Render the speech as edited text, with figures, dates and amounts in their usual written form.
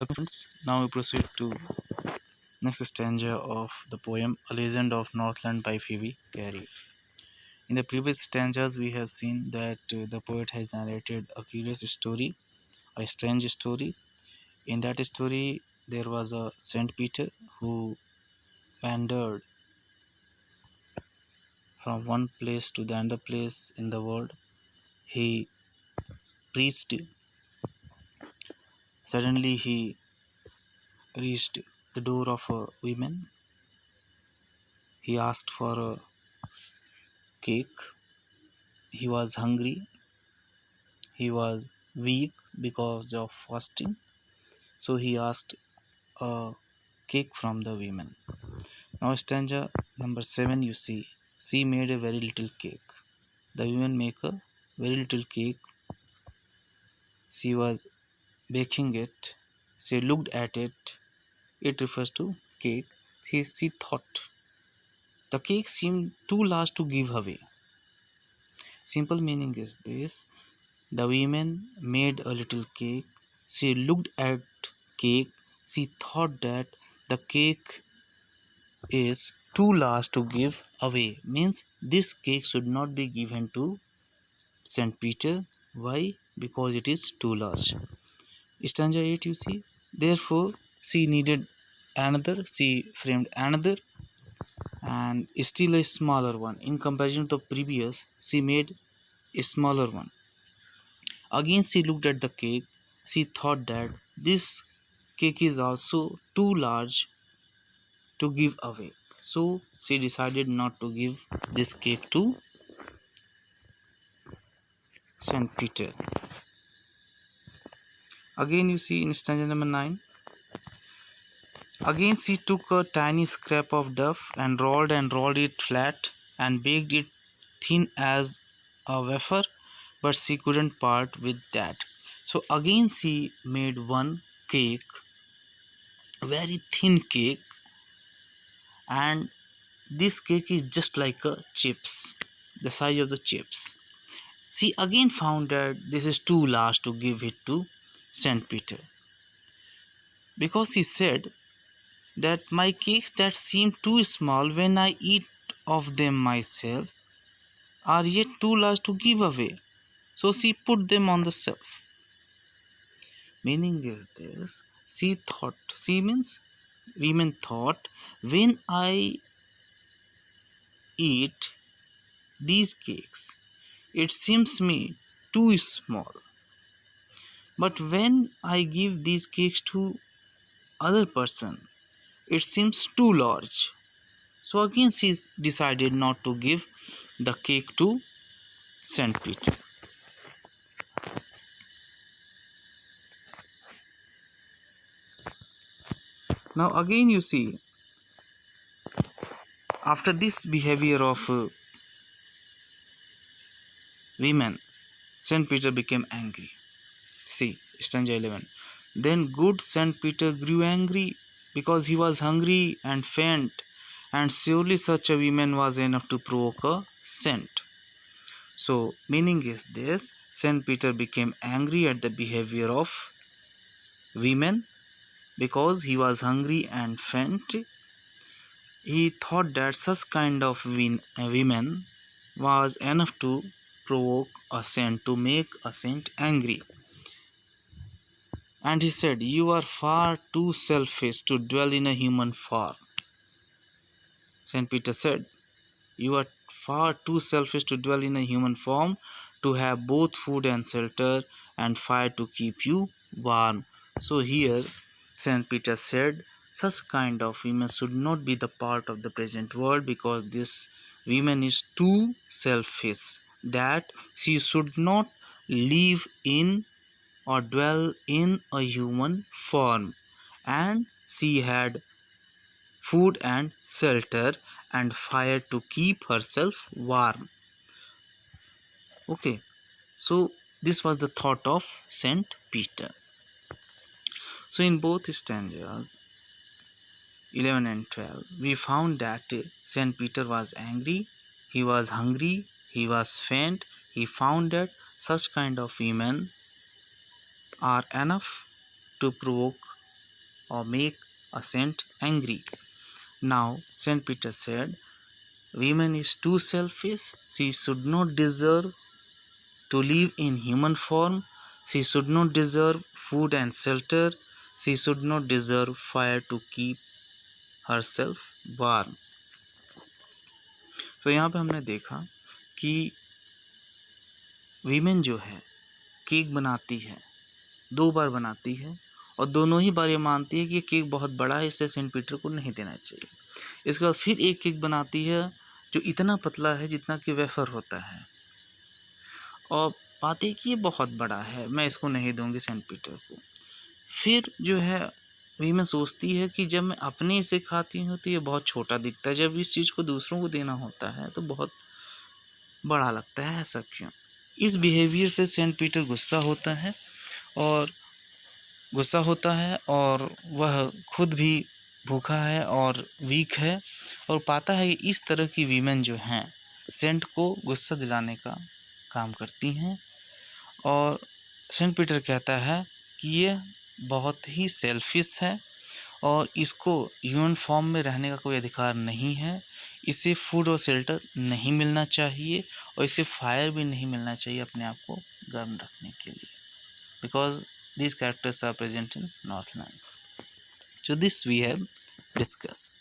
Friends, now we proceed to next stanza of the poem A Legend of Northland by Phoebe Cary. In the previous stanzas, we have seen that the poet has narrated a curious story, a strange story. In that story, there was a Saint Peter who wandered from one place to the other place in the world. He preached. Suddenly, he reached the door of a woman. He asked for a cake. He was hungry. He was weak because of fasting, so he asked a cake from the women. Now, stanza number 7, you see, she made a very little cake. The women make a very little cake. She was baking it. She looked at it. It refers to cake. She thought the cake seemed too large to give away. Simple meaning is this: the woman made a little cake. She looked at cake. She thought that the cake is too large to give away. Means this cake should not be given to Saint Peter. Why? Because it is too large. Stanza 8, you see. Therefore, she needed another. She framed another and still a smaller one. In comparison to the previous, she made a smaller one. Again, she looked at the cake. She thought that this cake is also too large to give away. So she decided not to give this cake to Saint Peter. Again, you see in stanza number 9. Again, she took a tiny scrap of dough and rolled it flat and baked it thin as a wafer, but she couldn't part with that. So again, she made one cake, very thin cake, and this cake is just like a chips, the size of the chips. She again found that this is too large to give it to Saint Peter, because she said that my cakes that seem too small when I eat of them myself are yet too large to give away. So she put them on the shelf. Meaning is this: she means women thought, when I eat these cakes, it seems me too small. But when I give these cakes to other person, it seems too large. So again she decided not to give the cake to Saint Peter. Now again you see, after this behavior of women, Saint Peter became angry. See, stanza 11. Then good Saint Peter grew angry because he was hungry and faint, and surely such a woman was enough to provoke a saint. So, meaning is this: Saint Peter became angry at the behavior of women because he was hungry and faint. He thought that such kind of women was enough to provoke a saint, to make a saint angry. And he said, "You are far too selfish to dwell in a human form." Saint Peter said, "You are far too selfish to dwell in a human form, to have both food and shelter and fire to keep you warm." So here Saint Peter said, such kind of women should not be the part of the present world, because this woman is too selfish, that she should not live in or dwell in a human form, and she had food and shelter and fire to keep herself warm. Okay, so this was the thought of Saint Peter. So in both stanzas 11 and 12, we found that Saint Peter was angry, he was hungry, he was faint. He found that such kind of women are enough to provoke or make a saint angry. Now Saint Peter said, woman is too selfish. She should not deserve to live in human form. She should not deserve food and shelter. She should not deserve fire to keep herself warm. तो यहाँ पे हमने देखा कि women जो है cake बनाती है, 2 बार बनाती है और दोनों ही बार ये मानती है कि केक बहुत बड़ा है, इसे सेंट पीटर को नहीं देना चाहिए। इसके बाद फिर एक केक बनाती है जो इतना पतला है जितना कि वेफर होता है और पाती है कि ये बहुत बड़ा है, मैं इसको नहीं दूंगी सेंट पीटर को। फिर जो है वीमेन सोचती है कि जब मैं अपने इसे खाती हूँ तो ये बहुत छोटा दिखता है, जब इस चीज़ को दूसरों को देना होता है तो बहुत बड़ा लगता है, ऐसा क्यों? इस बिहेवियर से सेंट पीटर गुस्सा होता है और वह खुद भी भूखा है और वीक है और पाता है कि इस तरह की वीमेन जो हैं सेंट को गुस्सा दिलाने का काम करती हैं और सेंट पीटर कहता है कि ये बहुत ही सेल्फिश है और इसको ह्यूमन फॉर्म में रहने का कोई अधिकार नहीं है, इसे फूड और शेल्टर नहीं मिलना चाहिए और इसे फायर भी नहीं मिलना चाहिए अपने आप को गर्म रखने के लिए, because these characters are present in Northland. So this we have discussed.